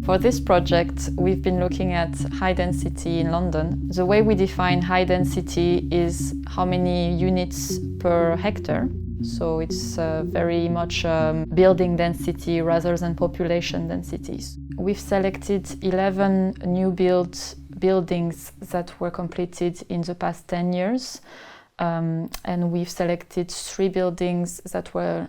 For this project, we've been looking at high density in London. The way we define high density is how many units per hectare. So it's very much building density rather than population densities. We've selected 11 new buildings that were completed in the past 10 years. And we've selected 3 buildings that were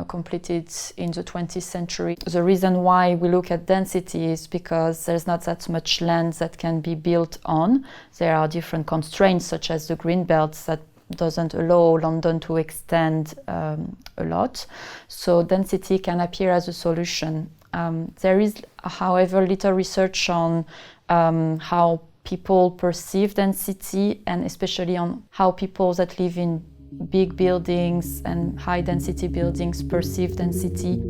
completed in the 20th century. The reason why we look at density is because there's not that much land that can be built on. There are different constraints, such as the green belts, that doesn't allow London to extend a lot. So density can appear as a solution. There is, however, little research on how people perceive density, and especially on how people that live in big buildings and high density buildings perceive density.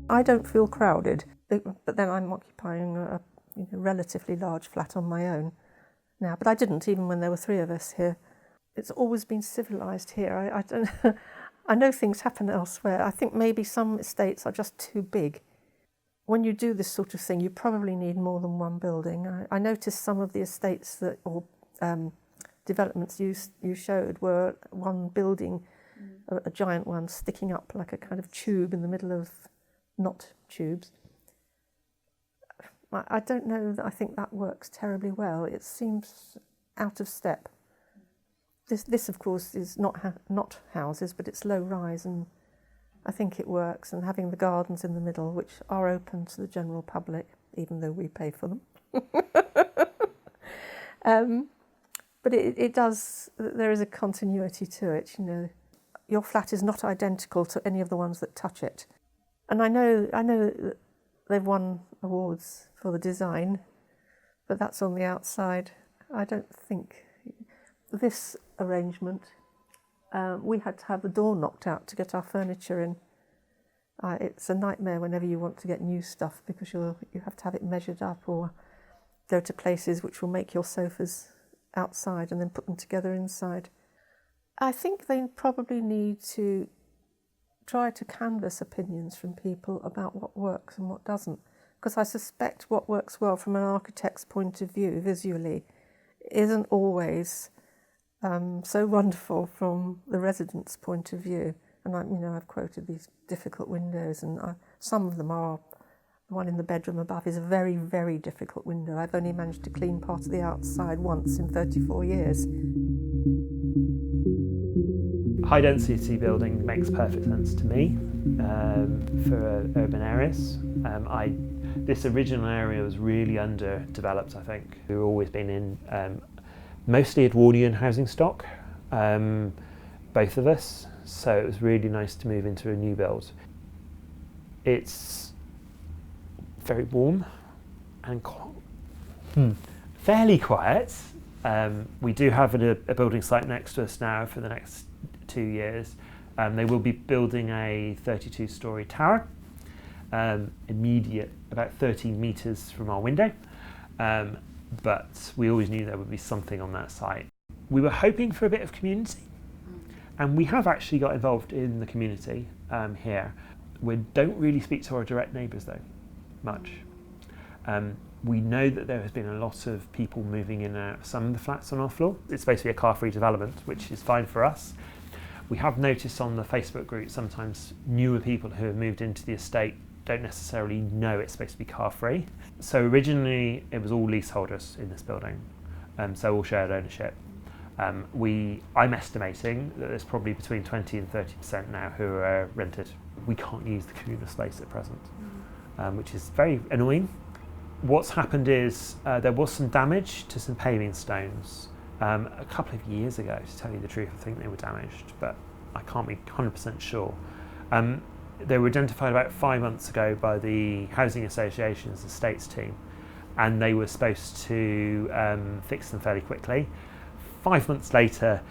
I don't feel crowded, but then I'm occupying a relatively large flat on my own now, but I didn't even when there were 3 of us here. It's always been civilised here. I don't. I know things happen elsewhere. I think maybe some estates are just too big. When you do this sort of thing, you probably need more than one building. I noticed some of the estates that, or developments you showed, were one building, a giant one sticking up like a kind of tube in the middle of not tubes. I don't know that I think that works terribly well. It seems out of step. This of course is not houses, but it's low rise, and I think it works. And having the gardens in the middle, which are open to the general public, even though we pay for them. But it does. There is a continuity to it. Your flat is not identical to any of the ones that touch it. And I know that they've won awards for the design, but that's on the outside. I don't think this arrangement, we had to have the door knocked out to get our furniture in. It's a nightmare whenever you want to get new stuff, because you have to have it measured up or go to places which will make your sofas outside and then put them together inside. I think they probably need to try to canvass opinions from people about what works and what doesn't, because I suspect what works well from an architect's point of view visually isn't always so wonderful from the resident's point of view. And I've quoted these difficult windows, and some of them are. The one in the bedroom above is a very, very difficult window. I've only managed to clean part of the outside once in 34 years. High density building makes perfect sense to me for urban areas. This original area was really underdeveloped, I think. We've always been in mostly Edwardian housing stock, both of us, so it was really nice to move into a new build. It's very warm and fairly quiet. We do have a building site next to us now for the next 2 years. They will be building a 32-storey tower, immediate, about 13 metres from our window. But we always knew there would be something on that site. We were hoping for a bit of community, and we have actually got involved in the community here. We don't really speak to our direct neighbours though, much. We know that there has been a lot of people moving in and out of some of the flats on our floor. It's supposed to be a car-free development, which is fine for us. We have noticed on the Facebook group sometimes newer people who have moved into the estate don't necessarily know it's supposed to be car-free. So originally it was all leaseholders in this building, so all shared ownership. I'm estimating that there's probably between 20 and 30% now who are rented. We can't use the communal space at present, which is very annoying. What's happened is there was some damage to some paving stones a couple of years ago, to tell you the truth. I think they were damaged, but I can't be 100% sure. They were identified about 5 months ago by the Housing Association's estates team, and they were supposed to fix them fairly quickly. 5 months later,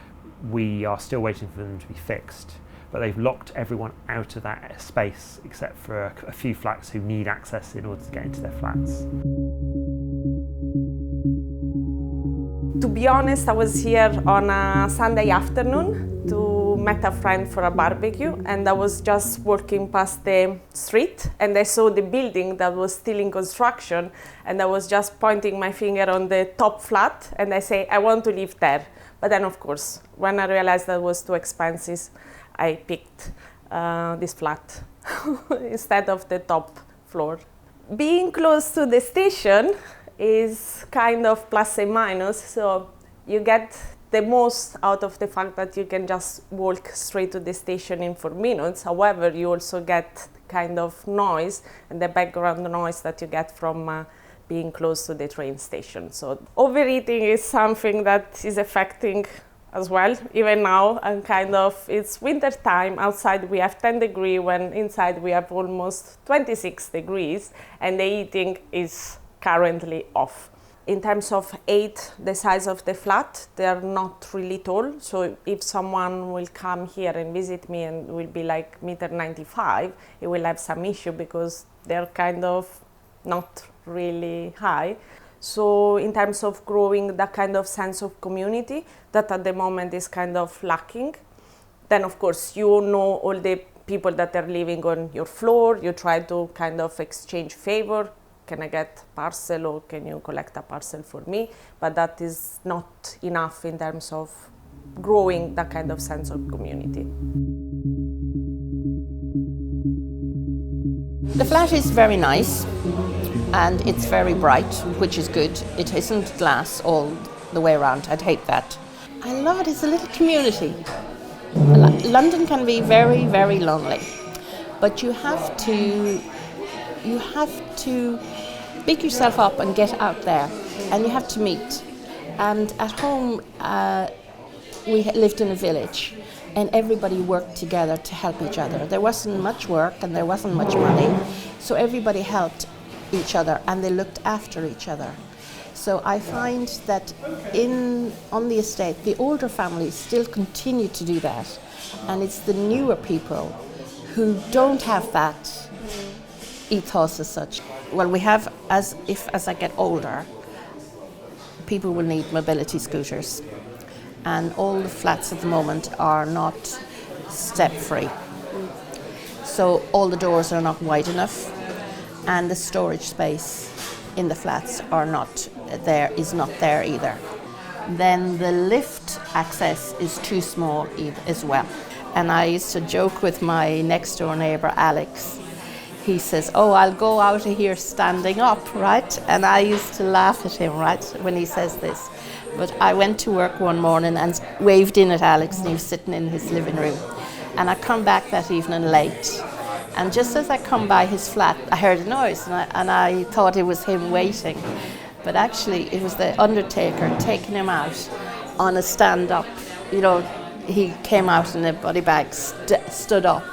we are still waiting for them to be fixed, but they've locked everyone out of that space except for a few flats who need access in order to get into their flats. To be honest, I was here on a Sunday afternoon to meet a friend for a barbecue, and I was just walking past the street and I saw the building that was still in construction, and I was just pointing my finger on the top flat and I say, I want to live there. But then of course, when I realized that was too expensive, I picked this flat instead of the top floor. Being close to the station is kind of plus and minus, so you get the most out of the fact that you can just walk straight to the station in 4 minutes. However, you also get kind of noise and the background noise that you get from being close to the train station. So overeating is something that is affecting as well. Even now, and kind of, it's winter time, outside we have 10 degrees, when inside we have almost 26 degrees, and the eating is currently off. In terms of height, the size of the flat, they are not really tall. So if someone will come here and visit me and will be like 1.95 m, it will have some issue because they're kind of not really high. So in terms of growing that kind of sense of community that at the moment is kind of lacking, then of course you know all the people that are living on your floor, you try to kind of exchange favor. Can I get parcel, or can you collect a parcel for me? But that is not enough in terms of growing that kind of sense of community. The flat is very nice and it's very bright, which is good. It isn't glass all the way around. I'd hate that. I love it. It's a little community. London can be very, very lonely, but you have to big yourself up and get out there, and you have to meet. And at home, we lived in a village, and everybody worked together to help each other. There wasn't much work and there wasn't much money, so everybody helped each other and they looked after each other. So I find that on the estate, the older families still continue to do that, and it's the newer people who don't have that ethos as such. Well, we have, as I get older, people will need mobility scooters, and all the flats at the moment are not step-free. So all the doors are not wide enough, and the storage space in the flats is not there either. Then the lift access is too small as well. And I used to joke with my next door neighbour, Alex. He says, oh, I'll go out of here standing up, right? And I used to laugh at him, right, when he says this. But I went to work one morning and waved in at Alex, and he was sitting in his living room. And I come back that evening late. And just as I come by his flat, I heard a noise, and I thought it was him waiting. But actually, it was the undertaker taking him out on a stand-up. You know, he came out in a body bag, stood up,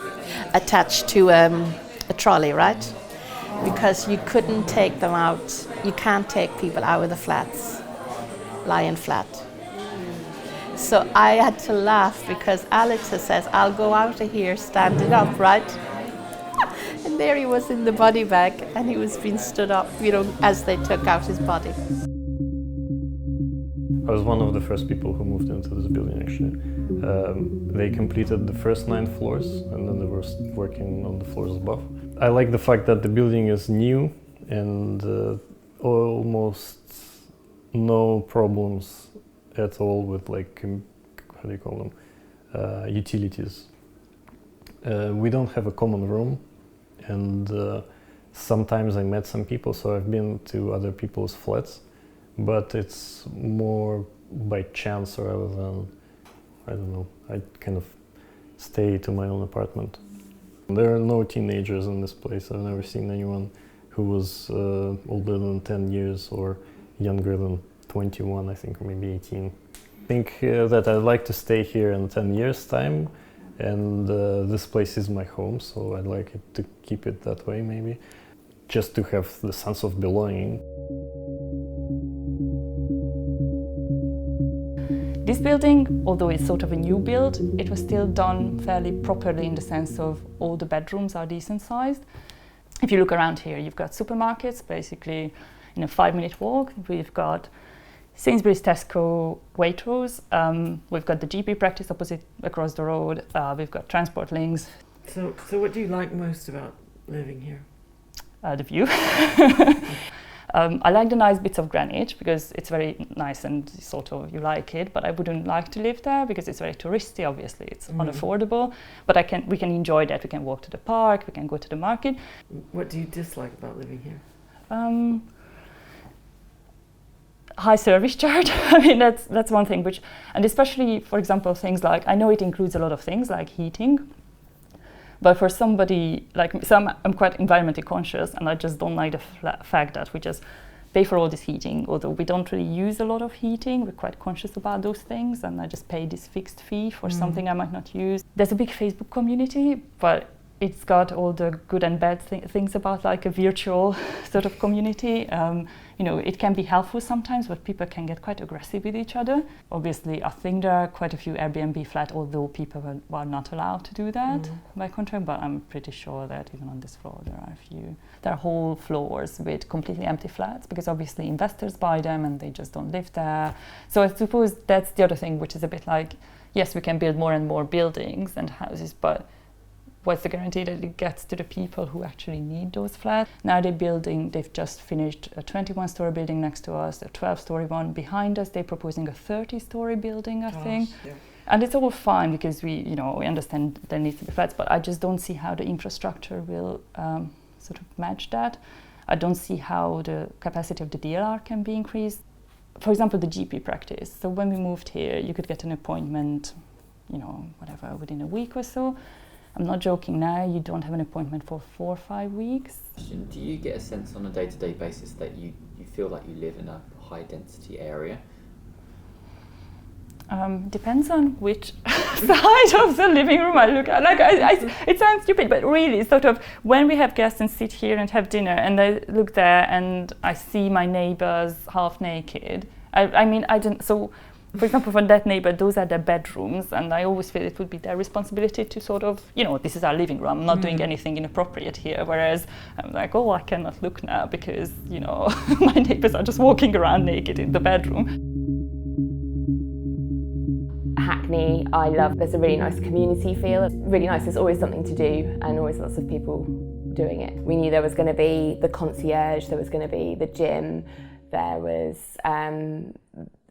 attached to a trolley, right? Because you couldn't take them out. You can't take people out of the flats, lying flat. So I had to laugh because Alex says, I'll go out of here standing up, right? And there he was in the body bag, and he was being stood up, you know, as they took out his body. I was one of the first people who moved into this building, actually. They completed the first 9 floors, and then they were working on the floors above. I like the fact that the building is new and almost no problems at all with, like, how do you call them, utilities. We don't have a common room, and sometimes I met some people, so I've been to other people's flats, but it's more by chance rather than, I don't know, I kind of stay to my own apartment. There are no teenagers in this place. I've never seen anyone who was older than 10 years or younger than 21, I think, or maybe 18. I think that I'd like to stay here in 10 years' time, and this place is my home, so I'd like it to keep it that way, maybe, just to have the sense of belonging. This building, although it's sort of a new build, it was still done fairly properly in the sense of all the bedrooms are decent sized. If you look around here, you've got supermarkets, basically in a 5-minute walk. We've got Sainsbury's, Tesco, Waitrose. We've got the GP practice opposite across the road. We've got transport links. So what do you like most about living here? The view. I like the nice bits of Greenwich because it's very nice and sort of you like it, but I wouldn't like to live there because it's very touristy, obviously. It's unaffordable, but we can enjoy that. We can walk to the park, we can go to the market. What do you dislike about living here? High service charge. I mean, that's one thing, and especially, for example, things like, I know it includes a lot of things like heating, but for somebody like me, so I'm quite environmentally conscious, and I just don't like the fact that we just pay for all this heating, although we don't really use a lot of heating. We're quite conscious about those things, and I just pay this fixed fee for something I might not use. There's a big Facebook community, but it's got all the good and bad things about like a virtual sort of community. It can be helpful sometimes, but people can get quite aggressive with each other. Obviously, I think there are quite a few Airbnb flats, although people were not allowed to do that by contract, but I'm pretty sure that even on this floor there are whole floors with completely empty flats, because obviously investors buy them and they just don't live there. So I suppose that's the other thing, which is a bit like, yes, we can build more and more buildings and houses, but what's the guarantee that it gets to the people who actually need those flats? Now they've just finished a 21-story building next to us, a 12-story one behind us. They're proposing a 30-story building, I think. Yeah. And it's all fine because we understand there needs to be flats, but I just don't see how the infrastructure will sort of match that. I don't see how the capacity of the DLR can be increased. For example, the GP practice. So when we moved here, you could get an appointment, within a week or so. I'm not joking now, you don't have an appointment for 4 or 5 weeks. Do you get a sense on a day-to-day basis that you feel like you live in a high-density area? Depends on which side of the living room I look at. It sounds stupid, but really, sort of, when we have guests and sit here and have dinner and I look there and I see my neighbours half naked, for example, for that neighbour, those are their bedrooms, and I always feel it would be their responsibility to sort of, this is our living room, I'm not doing anything inappropriate here, whereas I'm like, I cannot look now because, my neighbours are just walking around naked in the bedroom. Hackney, I love. There's a really nice community feel. It's really nice, there's always something to do and always lots of people doing it. We knew there was going to be the concierge, there was going to be the gym, there was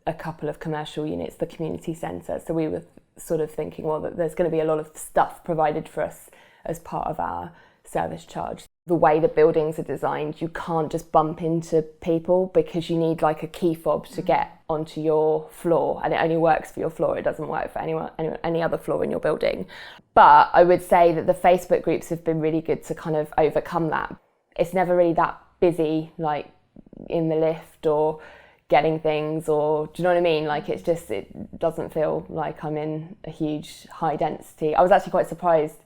a couple of commercial units, the community centre. So we were sort of thinking, that there's going to be a lot of stuff provided for us as part of our service charge. The way the buildings are designed, you can't just bump into people because you need like a key fob to get onto your floor, and it only works for your floor. It doesn't work for any other floor in your building. But I would say that the Facebook groups have been really good to kind of overcome that. It's never really that busy, like in the lift or getting things, or do you know what I mean? Like it doesn't feel like I'm in a huge high density. I was actually quite surprised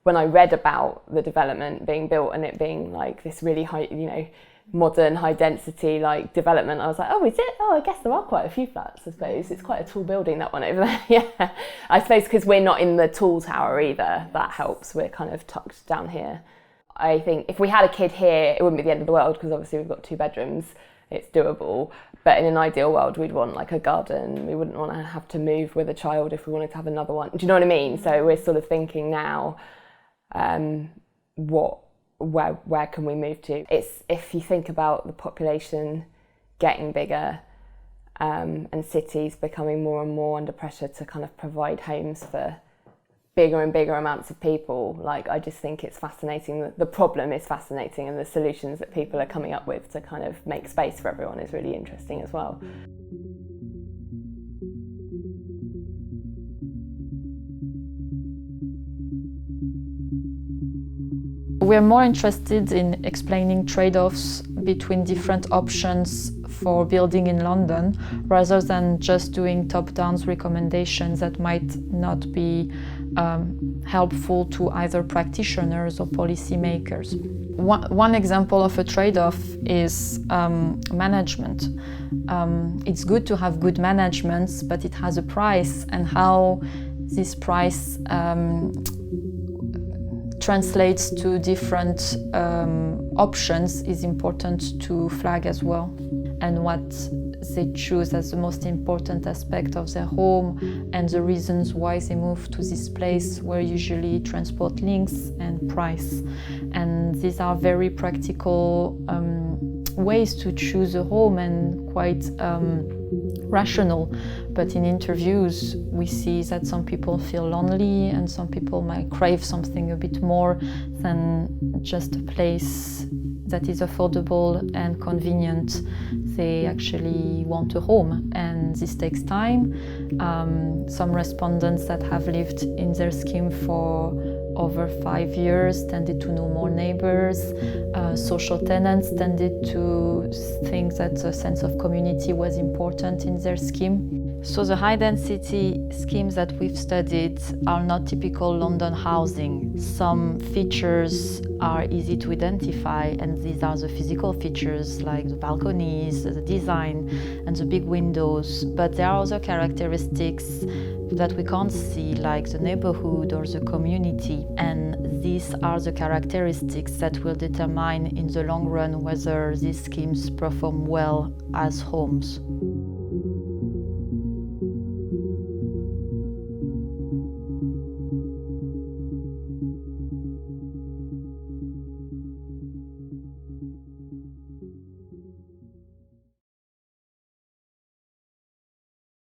when I read about the development being built and it being like this really high, modern high density like development. I was like, is it? I guess there are quite a few flats, I suppose. It's quite a tall building, that one over there. Yeah, I suppose because we're not in the tall tower either, that helps. We're kind of tucked down here. I think if we had a kid here, it wouldn't be the end of the world because obviously we've got 2 bedrooms. It's doable, but in an ideal world we'd want like a garden. We wouldn't want to have to move with a child if we wanted to have another one. Do you know what I mean? So we're sort of thinking now, where can we move to? It's, if you think about the population getting bigger and cities becoming more and more under pressure to kind of provide homes for bigger and bigger amounts of people, like I just think it's fascinating. The problem is fascinating, and the solutions that people are coming up with to kind of make space for everyone is really interesting as well. We're more interested in explaining trade-offs between different options for building in London, rather than just doing top-down recommendations that might not be helpful to either practitioners or policymakers. One example of a trade-off is management. It's good to have good management, but it has a price, and how this price translates to different options is important to flag as well. And what they choose as the most important aspect of their home and the reasons why they move to this place were usually transport links and price. And these are very practical ways to choose a home and quite rational. But in interviews, we see that some people feel lonely and some people might crave something a bit more than just a place that is affordable and convenient. They actually want a home, and this takes time. Some respondents that have lived in their scheme for over 5 years tended to know more neighbors. Social tenants tended to think that the sense of community was important in their scheme. So the high density schemes that we've studied are not typical London housing. Some features are easy to identify, and these are the physical features like the balconies, the design, and the big windows. But there are other characteristics that we can't see, like the neighborhood or the community. And these are the characteristics that will determine in the long run whether these schemes perform well as homes.